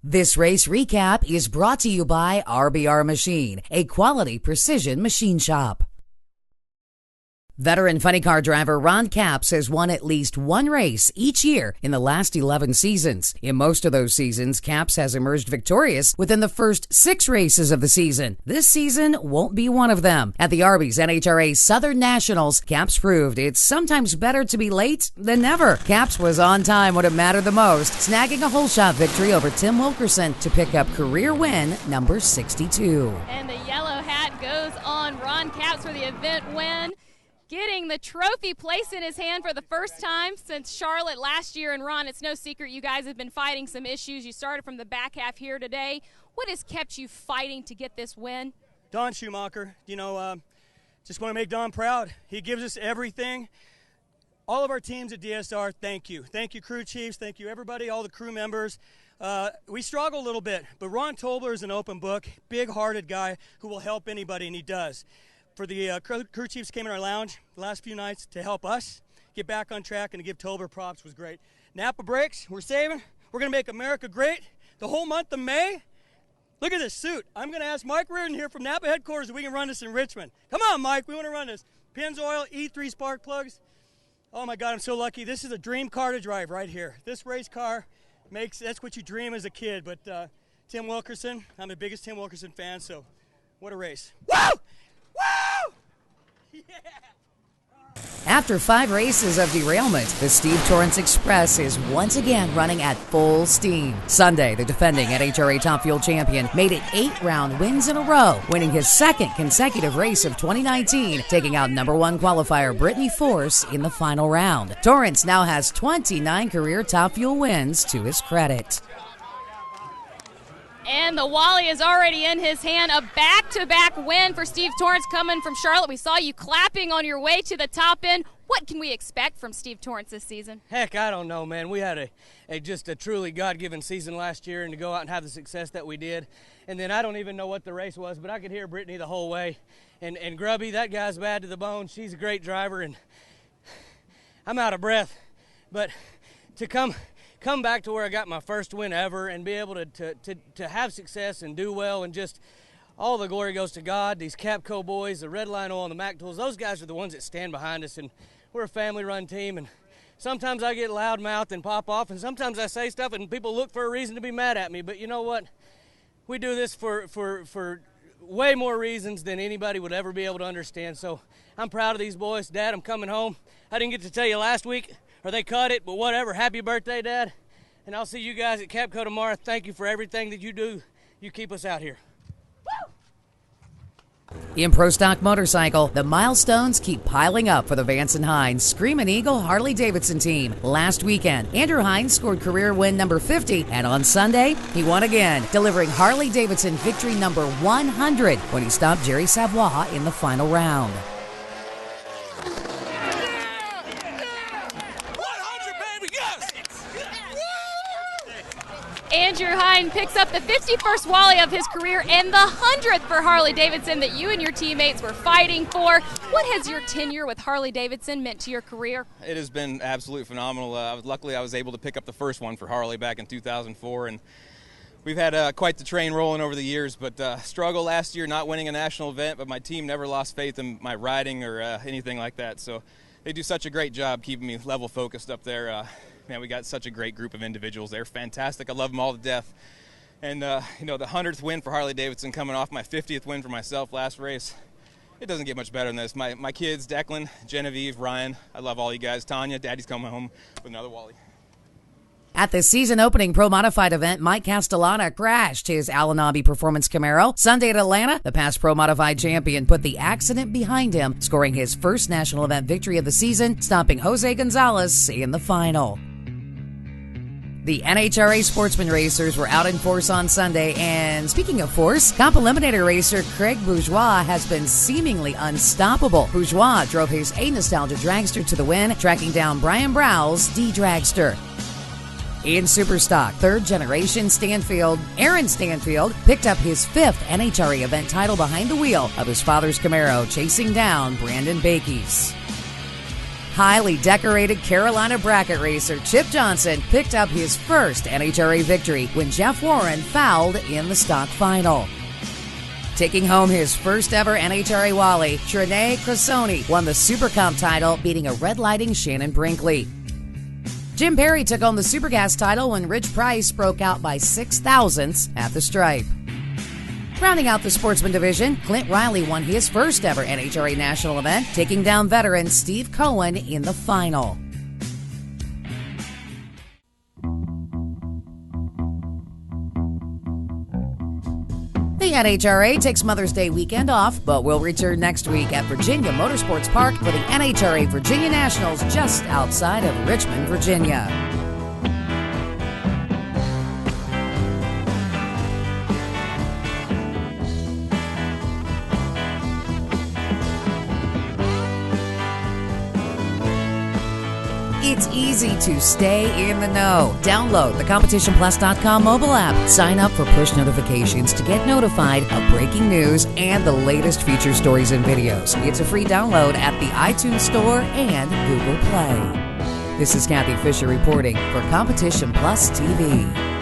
This race recap is brought to you by RBR Machine, a quality precision machine shop. Veteran funny car driver Ron Capps has won at least one race each year in the last 11 seasons. In most of those seasons, Capps has emerged victorious within the first 6 races of the season. This season won't be one of them. At the Arby's NHRA Southern Nationals, Capps proved it's sometimes better to be late than never. Capps was on time when it mattered the most, snagging a holeshot victory over Tim Wilkerson to pick up career win number 62. And the yellow hat goes on Ron Capps for the event win, getting the trophy placed in his hand for the first time since Charlotte last year. And Ron, it's no secret you guys have been fighting some issues. You started from the back half here today. What has kept you fighting to get this win? Don Schumacher, just want to make Don proud. He gives us everything. All of our teams at DSR, thank you. Thank you, crew chiefs. Thank you, everybody, all the crew members. We struggle a little bit, but Ron Tobler is an open book, big-hearted guy who will help anybody, and he does. For the crew chiefs came in our lounge the last few nights to help us get back on track and to give Tobler props was great. NAPA brakes, we're saving. We're going to make America great the whole month of May. Look at this suit. I'm going to ask Mike Reardon here from NAPA headquarters if we can run this in Richmond. Come on, Mike, we want to run this. Pennzoil, E3 spark plugs. Oh my God, I'm so lucky. This is a dream car to drive right here. This race car that's what you dream as a kid. But Tim Wilkerson, I'm the biggest Tim Wilkerson fan, so what a race. Woo! Woo! Yeah! After 5 races of derailment, the Steve Torrence Express is once again running at full steam. Sunday, the defending NHRA Top Fuel champion made it 8 round wins in a row, winning his 2nd consecutive race of 2019, taking out #1 qualifier Brittany Force in the final round. Torrence now has 29 career Top Fuel wins to his credit. And the Wally is already in his hand. A back-to-back win for Steve Torrence coming from Charlotte. We saw you clapping on your way to the top end. What can we expect from Steve Torrence this season? Heck, I don't know, man. We had just a truly God-given season last year, and to go out and have the success that we did. And then I don't even know what the race was, but I could hear Brittany the whole way. And Grubby, that guy's bad to the bone. She's a great driver, and I'm out of breath. But to come back to where I got my first win ever and be able to have success and do well, and just all the glory goes to God. These Capco boys, the Red Line Oil and the Mac Tools, those guys are the ones that stand behind us, and we're a family-run team. And sometimes I get loud-mouthed and pop off, and sometimes I say stuff and people look for a reason to be mad at me. But you know what? We do this for way more reasons than anybody would ever be able to understand. So I'm proud of these boys. Dad, I'm coming home. I didn't get to tell you last week, or they cut it, but whatever. Happy birthday, Dad. And I'll see you guys at Capco tomorrow. Thank you for everything that you do. You keep us out here. In Pro Stock Motorcycle, the milestones keep piling up for the Vance & Hines Screamin' Eagle Harley-Davidson team. Last weekend, Andrew Hines scored career win number 50, and on Sunday, he won again, delivering Harley-Davidson victory number 100 when he stopped Jerry Savoie in the final round. Andrew Hines picks up the 51st Wally of his career and the 100th for Harley-Davidson that you and your teammates were fighting for. What has your tenure with Harley-Davidson meant to your career? It has been absolutely phenomenal. Luckily, I was able to pick up the first one for Harley back in 2004, and we've had quite the train rolling over the years, but struggle last year not winning a national event, but my team never lost faith in my riding or anything like that. So they do such a great job keeping me level focused up there. Man, we got such a great group of individuals. They're fantastic. I love them all to death. And, the 100th win for Harley-Davidson coming off my 50th win for myself last race. It doesn't get much better than this. My kids, Declan, Genevieve, Ryan, I love all you guys. Tanya, Daddy's coming home with another Wally. At the season-opening Pro Modified event, Mike Castellana crashed his Alanabi Performance Camaro. Sunday at Atlanta, the past Pro Modified champion put the accident behind him, scoring his first national event victory of the season, stopping Jose Gonzalez in the final. The NHRA Sportsman Racers were out in force on Sunday, and speaking of force, Comp Eliminator racer Craig Bourgeois has been seemingly unstoppable. Bourgeois drove his A Nostalgia dragster to the win, tracking down Brian Brow's D dragster. In Superstock, third-generation Aaron Stanfield picked up his 5th NHRA event title behind the wheel of his father's Camaro, chasing down Brandon Bakies. highly decorated Carolina bracket racer Chip Johnson picked up his first NHRA victory when Jeff Warren fouled in the stock final. Taking home his first ever NHRA Wally, Trinae Cressoni won the Super Comp title, beating a red lighting Shannon Brinkley. Jim Perry took home the Super Gas title when Rich Price broke out by 6 thousandths at the stripe. Rounding out the sportsman division, Clint Riley won his first ever NHRA national event, taking down veteran Steve Cohen in the final. The NHRA takes Mother's Day weekend off, but will return next week at Virginia Motorsports Park for the NHRA Virginia Nationals just outside of Richmond, Virginia. It's easy to stay in the know. Download the CompetitionPlus.com mobile app. Sign up for push notifications to get notified of breaking news and the latest feature stories and videos. It's a free download at the iTunes Store and Google Play. This is Kathy Fisher reporting for Competition Plus TV.